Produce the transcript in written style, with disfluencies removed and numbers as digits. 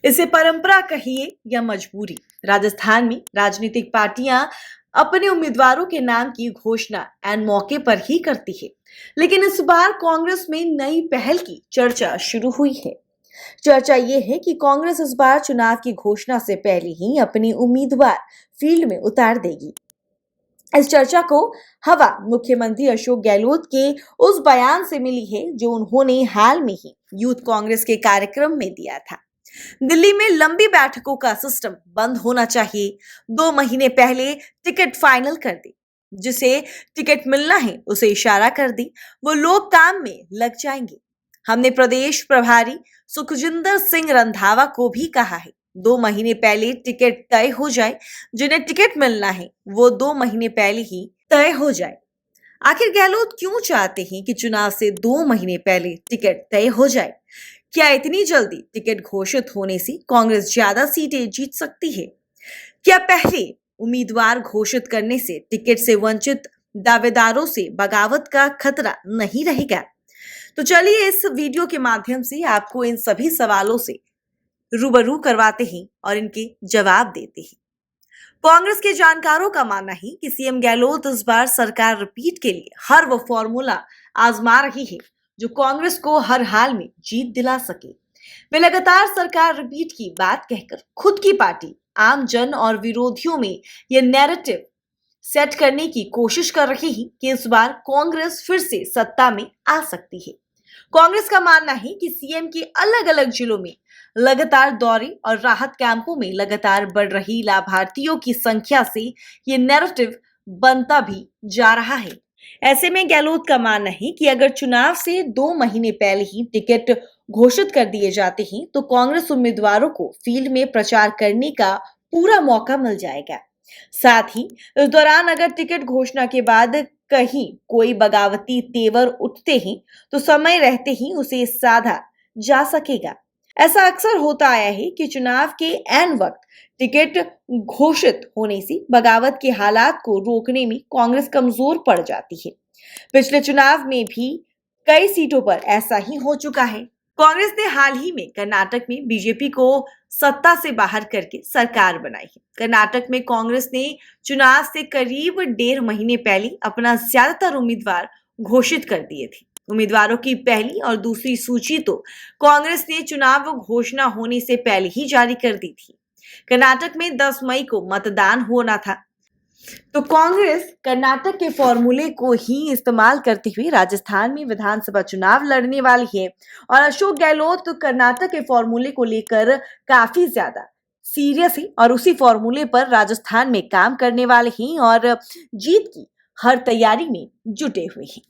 इसे परंपरा कहिए या मजबूरी, राजस्थान में राजनीतिक पार्टियां अपने उम्मीदवारों के नाम की घोषणा एन मौके पर ही करती है। लेकिन इस बार कांग्रेस में नई पहल की चर्चा शुरू हुई है। चर्चा ये है कि कांग्रेस इस बार चुनाव की घोषणा से पहले ही अपनी उम्मीदवार फील्ड में उतार देगी। इस चर्चा को हवा मुख्यमंत्री अशोक गहलोत के उस बयान से मिली है जो उन्होंने हाल में ही यूथ कांग्रेस के कार्यक्रम में दिया था। दिल्ली में लंबी बैठकों का सिस्टम बंद होना चाहिए। 2 महीने पहले टिकट फाइनल कर दी, जिसे टिकट मिलना है उसे इशारा कर दी, वो लोग काम में लग जाएंगे। हमने प्रदेश प्रभारी सुखजिंदर सिंह रंधावा को भी कहा है 2 महीने पहले टिकट तय हो जाए, जिन्हें टिकट मिलना है वो 2 महीने पहले ही तय हो जाए। आखिर गहलोत क्यों चाहते हैं कि चुनाव से 2 महीने पहले टिकट तय हो जाए? क्या इतनी जल्दी टिकट घोषित होने से कांग्रेस ज्यादा सीटें जीत सकती है? क्या पहले उम्मीदवार घोषित करने से टिकट से वंचित दावेदारों से बगावत का खतरा नहीं रहेगा? तो चलिए इस वीडियो के माध्यम से आपको इन सभी सवालों से रूबरू करवाते हैं और इनके जवाब देते हैं। कांग्रेस के जानकारों का मानना है कि सीएम गहलोत इस बार सरकार रिपीट के लिए हर वो फॉर्मूला आजमा रही है जो कांग्रेस को हर हाल में जीत दिला सके। वे लगातार सरकार रिपीट की बात कहकर खुद की पार्टी, आम जन और विरोधियों में यह नैरेटिव सेट करने की कोशिश कर रही है कि इस बार कांग्रेस फिर से सत्ता में आ सकती है। कांग्रेस का मानना है कि सीएम के अलग अलग जिलों में लगातार दौरे और राहत कैंपों में लगातार बढ़ रही लाभार्थियों की संख्या से ये नैरेटिव बनता भी जा रहा है। ऐसे में गहलोत का मानना है कि अगर चुनाव से 2 महीने पहले ही टिकट घोषित कर दिए जाते हैं तो कांग्रेस उम्मीदवारों को फील्ड में प्रचार करने का पूरा मौका मिल जाएगा। साथ ही इस दौरान अगर टिकट घोषणा के बाद कहीं कोई बगावती तेवर उठते हैं तो समय रहते ही उसे साधा जा सकेगा। ऐसा अक्सर होता आया है कि चुनाव के ऐन वक्त टिकट घोषित होने से बगावत के हालात को रोकने में कांग्रेस कमजोर पड़ जाती है। पिछले चुनाव में भी कई सीटों पर ऐसा ही हो चुका है। कांग्रेस ने हाल ही में कर्नाटक में बीजेपी को सत्ता से बाहर करके सरकार बनाई है। कर्नाटक में कांग्रेस ने चुनाव से करीब 1.5 महीने पहले अपना ज्यादातर उम्मीदवार घोषित कर दिए थे। उम्मीदवारों की पहली और दूसरी सूची तो कांग्रेस ने चुनाव घोषणा होने से पहले ही जारी कर दी थी। कर्नाटक में 10 मई को मतदान होना था, तो कांग्रेस कर्नाटक के फॉर्मूले को ही इस्तेमाल करते हुए राजस्थान में विधानसभा चुनाव लड़ने वाली है और अशोक गहलोत तो कर्नाटक के फॉर्मूले को लेकर काफी ज्यादा सीरियस है और उसी फॉर्मूले पर राजस्थान में काम करने वाले हैं और जीत की हर तैयारी में जुटे हुए हैं।